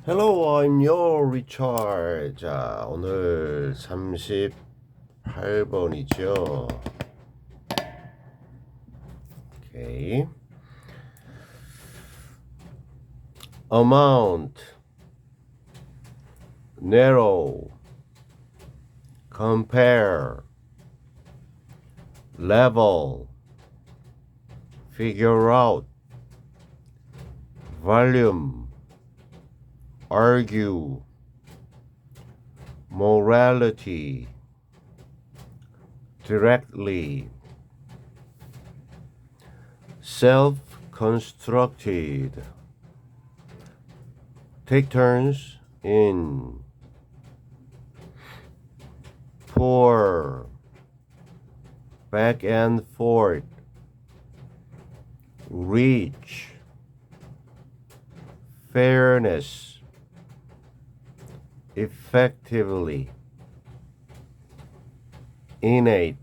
Hello, I'm your Richard. 자, 오늘 38번이죠. 오케이. Amount, narrow, compare, level, figure out, volume, argue, morality, directly, self-constructed, take turns in, pour, back and forth, reach, fairness, effectively, innate,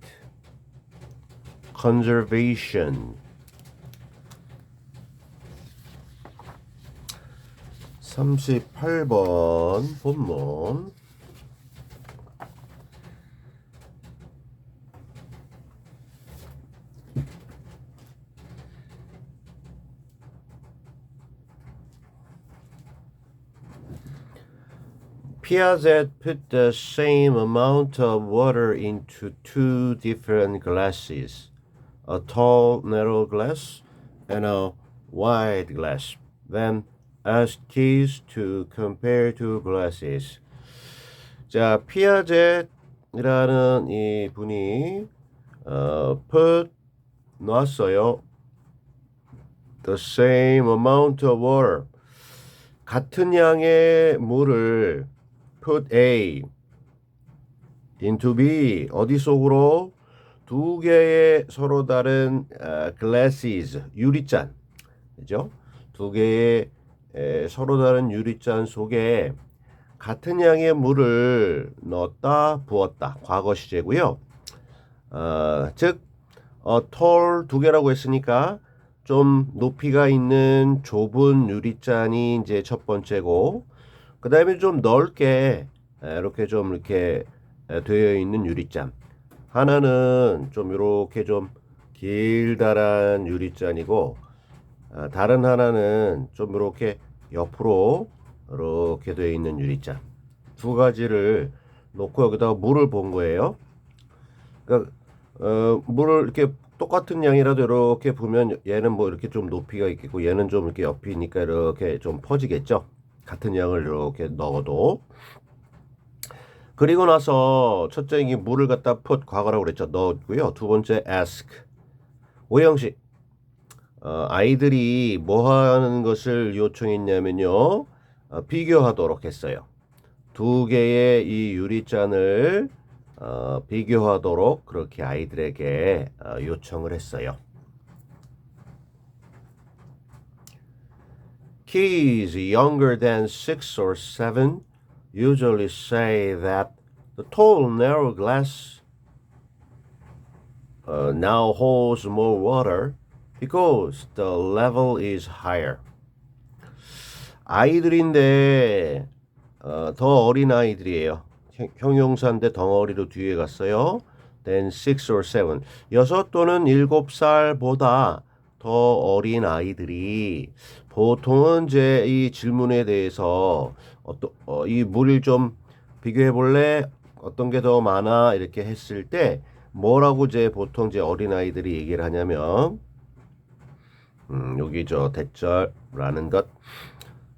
conservation. 38번 본문. Piaget put the same amount of water into two different glasses, a tall, narrow glass and a wide glass. Then asked kids to compare two glasses. 자, 피아제트라는 이 분이 put 놨어요. The same amount of water. 같은 양의 물을 put A into B 어디 속으로 두 개의 서로 다른 glasses 유리잔 그죠? 두 개의 서로 다른 유리잔 속에 같은 양의 물을 넣었다 부었다 과거 시제고요. 즉 tall 두 개라고 했으니까 좀 높이가 있는 좁은 유리잔이 이제 첫 번째고 그 다음에 좀 넓게 이렇게 좀 이렇게 되어 있는 유리잔 하나는 좀 이렇게 좀 길다란 유리잔이고 다른 하나는 좀 이렇게 옆으로 이렇게 되어 있는 유리잔 두 가지를 놓고 여기다가 물을 본 거예요. 그러니까 물을 이렇게 똑같은 양이라도 이렇게 보면 얘는 뭐 이렇게 좀 높이가 있겠고 얘는 좀 이렇게 옆이니까 이렇게 좀 퍼지겠죠. 같은 양을 이렇게 넣어도. 그리고 나서 첫째 이 물을 갖다 put 과거라고 그랬죠. 넣었고요. 두 번째 ask 오형식 아이들이 뭐 하는 것을 요청했냐면요. 비교하도록 했어요. 두 개의 이 유리잔을 비교하도록 그렇게 아이들에게 요청을 했어요. Kids younger than 6 or 7 usually say that the tall narrow glass now holds more water because the level is higher. 아이들인데 더 어린 아이들이에요. 형용사인데 덩어리로 뒤에 갔어요. Then 6 or 7. 6 또는 7살보다 더 어린 아이들이 보통은 이제 이 질문에 대해서 이 물을 좀 비교해 볼래? 어떤 게 더 많아? 이렇게 했을 때 뭐라고 이제 보통 이제 어린 아이들이 얘기를 하냐면 여기 저 대절라는 것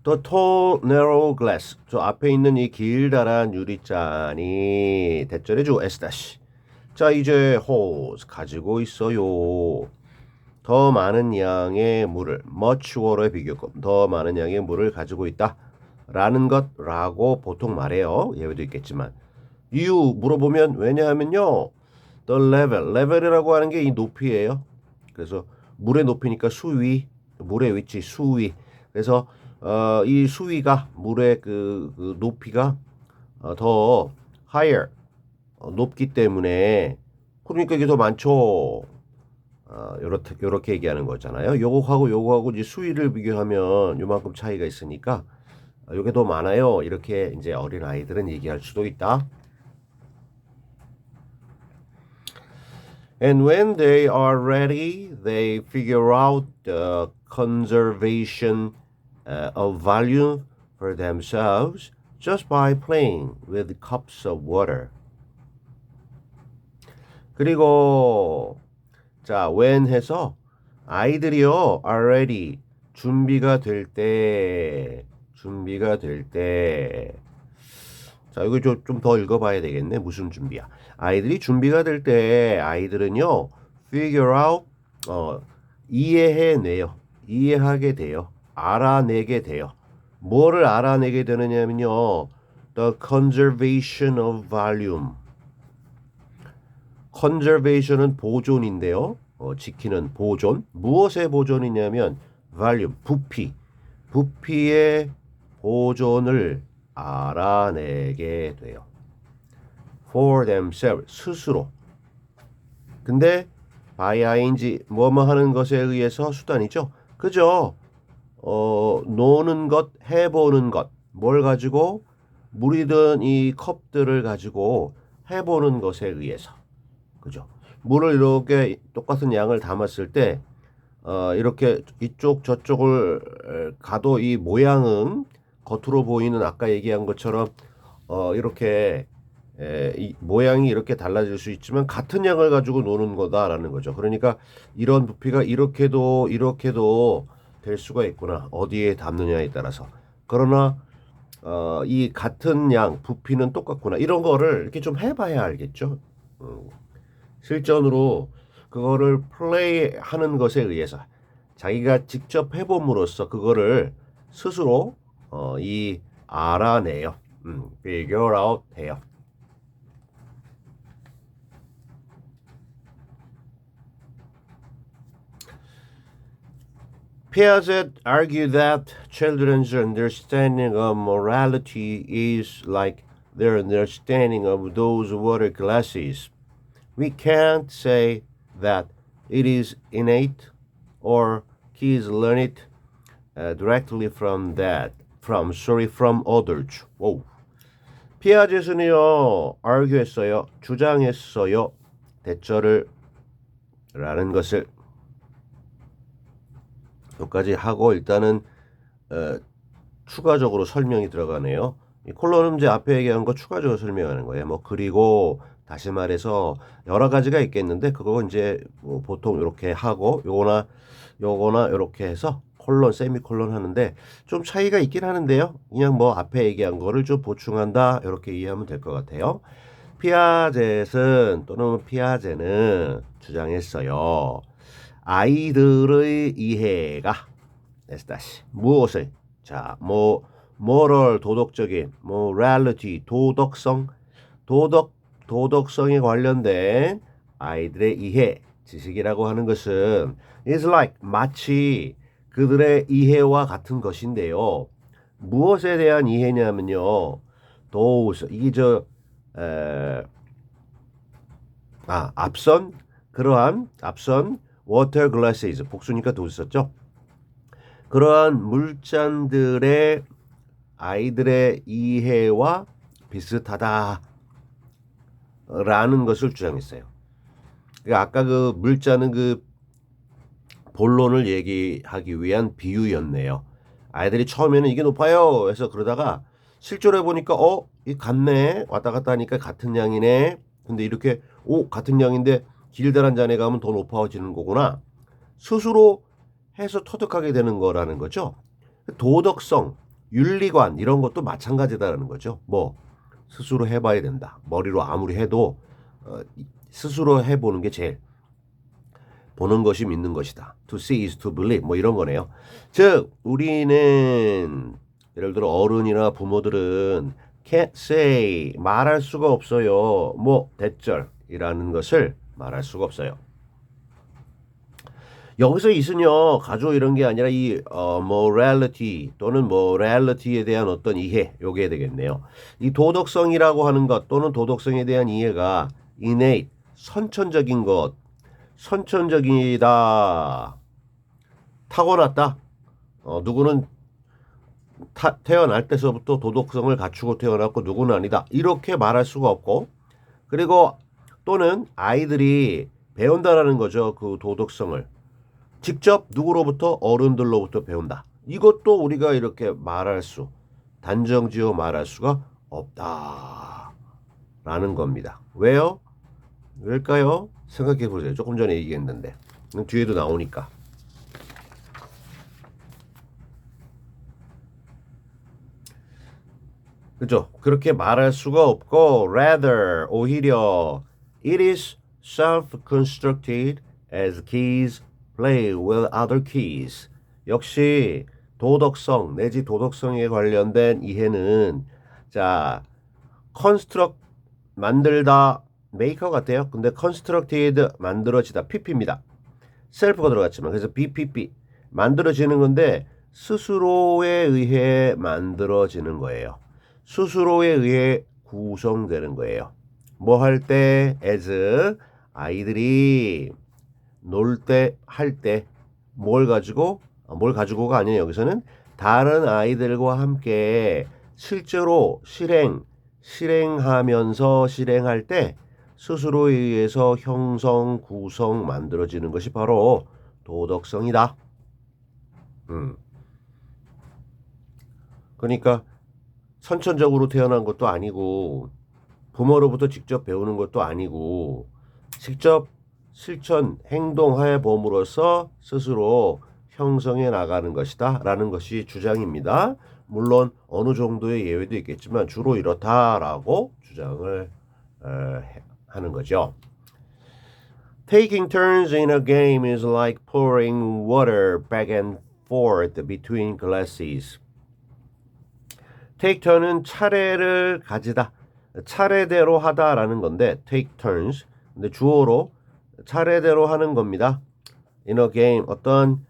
The tall narrow glass 저 앞에 있는 이 길다란 유리잔이 대절해 주 S- 자 이제 holds 가지고 있어요. 더 많은 양의 물을 much water의 비교급 더 많은 양의 물을 가지고 있다 라는 것라고 보통 말해요. 예외도 있겠지만 이유 물어보면 왜냐하면요 the level이라고 하는 게 이 높이예요. 그래서 물의 높이니까 수위 물의 위치 수위 그래서 이 수위가 물의 그 높이가 더 higher 높기 때문에 그러니까 이게 더 많죠. 요렇게 얘기하는 거잖아요. 요거하고 이제 수위를 비교하면 요만큼 차이가 있으니까 요게 더 많아요. 이렇게 이제 어린 아이들은 얘기할 수도 있다. And when they are ready, they figure out the conservation of volume for themselves just by playing with cups of water. 그리고 자, when 해서 아이들이요, are ready, 준비가 될 때. 자, 이거 좀 더 읽어봐야 되겠네. 무슨 준비야? 아이들이 준비가 될 때 아이들은요, figure out, 이해하게 돼요. 알아내게 돼요. 뭐를 알아내게 되느냐면요, the conservation of volume. conservation은 보존인데요. 지키는 보존. 무엇의 보존이냐면 volume, 부피의 보존을 알아내게 돼요. For themselves, 스스로. 근데 by ing, 뭐뭐 하는 것에 의해서 수단이죠. 그죠? 노는 것, 해보는 것. 뭘 가지고? 물이든 이 컵들을 가지고 해보는 것에 의해서. 그죠? 물을 이렇게 똑같은 양을 담았을 때 이렇게 이쪽 저쪽을 가도 이 모양은 겉으로 보이는 아까 얘기한 것처럼 이렇게 이 모양이 이렇게 달라질 수 있지만 같은 양을 가지고 노는 거다라는 거죠. 그러니까 이런 부피가 이렇게도 될 수가 있구나. 어디에 담느냐에 따라서. 그러나 이 같은 양 부피는 똑같구나. 이런 거를 이렇게 좀 해봐야 알겠죠. 실전으로 그거를 플레이하는 것에 의해서 자기가 직접 해봄으로써 그거를 스스로 이 알아내요. figure out 해요. Piaget argued that children's understanding of morality is like their understanding of those water glasses. We can't say that it is innate or kids learn it directly from others. 오. 피아제트는요, argu했어요. 주장했어요. 대처를 라는 것을 여기까지 하고 일단은 추가적으로 설명이 들어가네요. 이 콜론은 이제 앞에 얘기한 거 추가적으로 설명하는 거예요. 뭐 그리고 다시 말해서 여러 가지가 있겠는데 그거 이제 뭐 보통 이렇게 하고 요거나 이렇게 해서 콜론 세미콜론 하는데 좀 차이가 있긴 하는데요. 그냥 뭐 앞에 얘기한 거를 좀 보충한다 이렇게 이해하면 될 것 같아요. 피아제트는 또는 피아제는 주장했어요. 아이들의 이해가 다시 무엇을 자 뭐 moral 도덕적인 morality 도덕성에 관련된 아이들의 이해 지식이라고 하는 것은 is like 마치 그들의 이해와 같은 것인데요. 무엇에 대한 이해냐면요. those 이게 앞선 water glasses 복수니까 those 썼죠. 그러한 물잔들의 아이들의 이해와 비슷하다라는 것을 주장했어요. 그러니까 아까 그 물잔은 그 본론을 얘기하기 위한 비유였네요. 아이들이 처음에는 이게 높아요 해서 그러다가 실제로 해보니까 이 같네 왔다 갔다 하니까 같은 양이네. 근데 이렇게 같은 양인데 길다란 잔에 가면 더 높아지는 거구나. 스스로 해서 터득하게 되는 거라는 거죠. 도덕성, 윤리관 이런 것도 마찬가지다라는 거죠. 뭐 스스로 해봐야 된다. 머리로 아무리 해도 스스로 해보는 게 제일 보는 것이 믿는 것이다. To see is to believe 뭐 이런 거네요. 즉 우리는 예를 들어 어른이나 부모들은 can't say 말할 수가 없어요. 뭐 대절이라는 것을 말할 수가 없어요. 여기서 있으요 가족 이런 게 아니라 이 morality 또는 morality에 대한 어떤 이해 요게 되겠네요. 이 도덕성이라고 하는 것 또는 도덕성에 대한 이해가 innate 선천적인 것 선천적이다 타고났다. 누구는 태어날 때서부터 도덕성을 갖추고 태어났고 누구는 아니다. 이렇게 말할 수가 없고, 그리고 또는 아이들이 배운다라는 거죠. 그 도덕성을. 직접 누구로부터? 어른들로부터 배운다. 이것도 우리가 이렇게 단정지어 말할 수가 없다라는 겁니다. 왜요? 왜일까요? 생각해 보세요. 조금 전에 얘기했는데. 뒤에도 나오니까. 그죠? 그렇게 말할 수가 없고, rather, 오히려, it is self-constructed as keys play with other keys. 역시 도덕성 내지 도덕성에 관련된 이해는 자, construct 만들다 maker 같아요. 근데 constructed 만들어지다 pp입니다. self가 들어갔지만 그래서 bpp 만들어지는 건데 스스로에 의해 만들어지는 거예요. 스스로에 의해 구성되는 거예요. 뭐 할 때 as 아이들이 놀 때 할 때 뭘 가지고가 아니에요. 여기서는 다른 아이들과 함께 실제로 실행하면서 실행할 때 스스로에 의해서 형성, 구성, 만들어지는 것이 바로 도덕성이다. 그러니까 선천적으로 태어난 것도 아니고 부모로부터 직접 배우는 것도 아니고 직접 실천, 행동해 봄으로써 스스로 형성해 나가는 것이다 라는 것이 주장입니다. 물론 어느 정도의 예외도 있겠지만 주로 이렇다라고 주장을 하는 거죠. Taking turns in a game is like pouring water back and forth between glasses. Take turn은 차례를 가지다. 차례대로 하다라는 건데 take turns. 근데 주어로 차례대로 하는 겁니다. In a game 어떤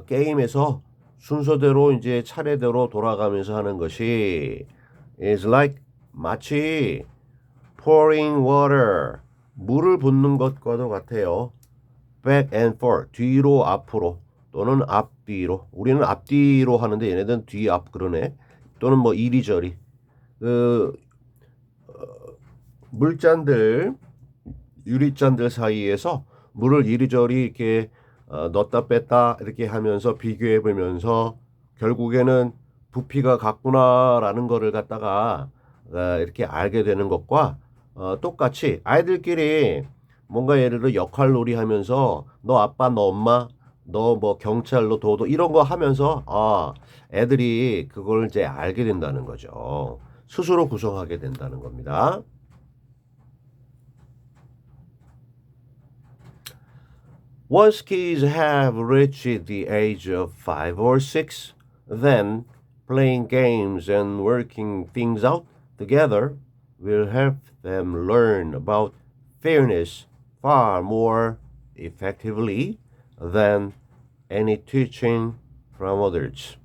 게임에서 순서대로 이제 차례대로 돌아가면서 하는 것이 is like 마치 pouring water 물을 붓는 것과도 같아요. back and forth 뒤로 앞으로 또는 앞뒤로 우리는 앞뒤로 하는데 얘네들은 뒤 앞 그러네. 또는 뭐 이리저리 물잔들 유리잔들 사이에서 물을 이리저리 이렇게 넣었다 뺐다 이렇게 하면서 비교해 보면서 결국에는 부피가 같구나라는 거를 갖다가 이렇게 알게 되는 것과 똑같이 아이들끼리 뭔가 예를 들어 역할놀이 하면서 너 아빠 너 엄마 너 뭐 경찰 너 도도 이런 거 하면서 애들이 그걸 이제 알게 된다는 거죠. 스스로 구성하게 된다는 겁니다. Once kids have reached the age of 5 or 6, then playing games and working things out together will help them learn about fairness far more effectively than any teaching from others.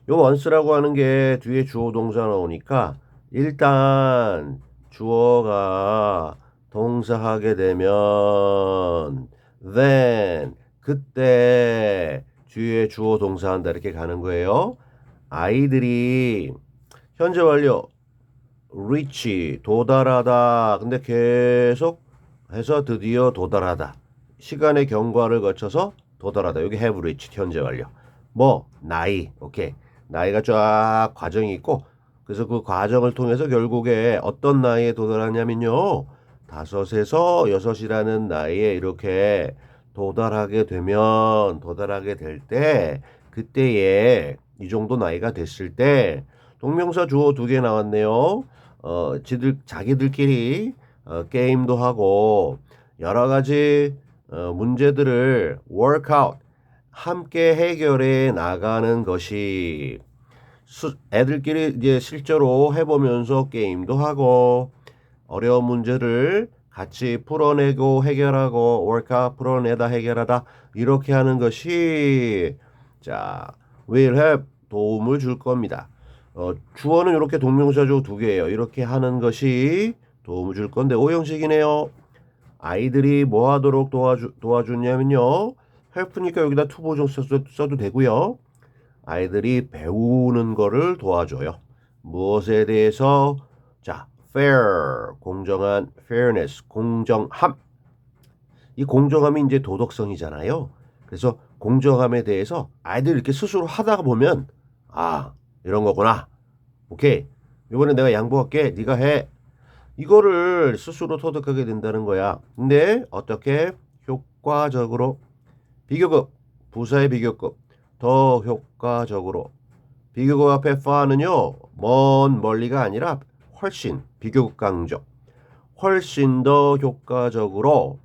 요 once라고 하는 게 뒤에 주어 동사 나오니까 일단 주어가 동사하게 되면 then 그때 뒤에 주어 동사한다 이렇게 가는 거예요. 아이들이 현재 완료 reach 도달하다 근데 계속 해서 드디어 도달하다 시간의 경과를 거쳐서 도달하다 여기 have reached 현재 완료 뭐 나이 오케이 나이가 쫙 과정이 있고 그래서 그 과정을 통해서 결국에 어떤 나이에 도달하냐면요 5에서 6이라는 나이에 이렇게 도달하게 될 때 그때에 이 정도 나이가 됐을 때 동명사 주어 2개 나왔네요. 자기들끼리 게임도 하고 여러 가지 문제들을 work out 함께 해결해 나가는 것이 애들끼리 이제 실제로 해보면서 게임도 하고 어려운 문제를 같이 풀어내고 해결하고 workout 풀어내다 해결하다 이렇게 하는 것이 자 will help 도움을 줄 겁니다. 주어는 이렇게 동명사주 2개예요. 이렇게 하는 것이 도움을 줄 건데 오형식이네요. 아이들이 뭐 하도록 도와주냐면요. help니까 여기다 to 보정 써도 되고요. 아이들이 배우는 거를 도와줘요. 무엇에 대해서? 자, fair, 공정한, fairness, 공정함. 이 공정함이 이제 도덕성이잖아요. 그래서 공정함에 대해서 아이들이 이렇게 스스로 하다가 보면 아, 이런 거구나. 오케이. 이번에 내가 양보할게. 네가 해. 이거를 스스로 터득하게 된다는 거야. 근데 어떻게 효과적으로 비교급, 부사의 비교급 더 효과적으로 비교급 앞에 far는요 먼 멀리가 아니라 훨씬 비교급 강조 훨씬 더 효과적으로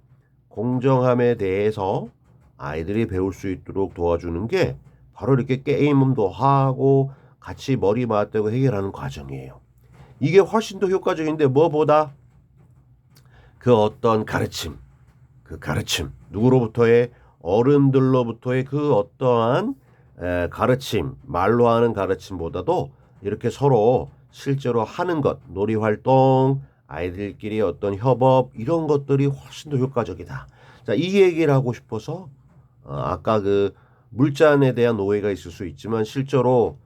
공정함에 대해서 아이들이 배울 수 있도록 도와주는 게 바로 이렇게 게임도 하고 같이 머리 맞대고 해결하는 과정이에요. 이게 훨씬 더 효과적인데 뭐보다 그 어떤 가르침, 그 가르침 누구로부터의 어른들로부터의 그 어떠한 가르침, 말로 하는 가르침보다도 이렇게 서로 실제로 하는 것, 놀이활동, 아이들끼리 어떤 협업 이런 것들이 훨씬 더 효과적이다. 자, 이 얘기를 하고 싶어서 아까 그 물잔에 대한 오해가 있을 수 있지만 실제로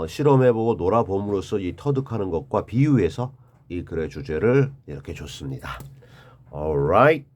실험해보고 놀아봄으로써 이 터득하는 것과 비유해서 이 글의 주제를 이렇게 줬습니다. Alright.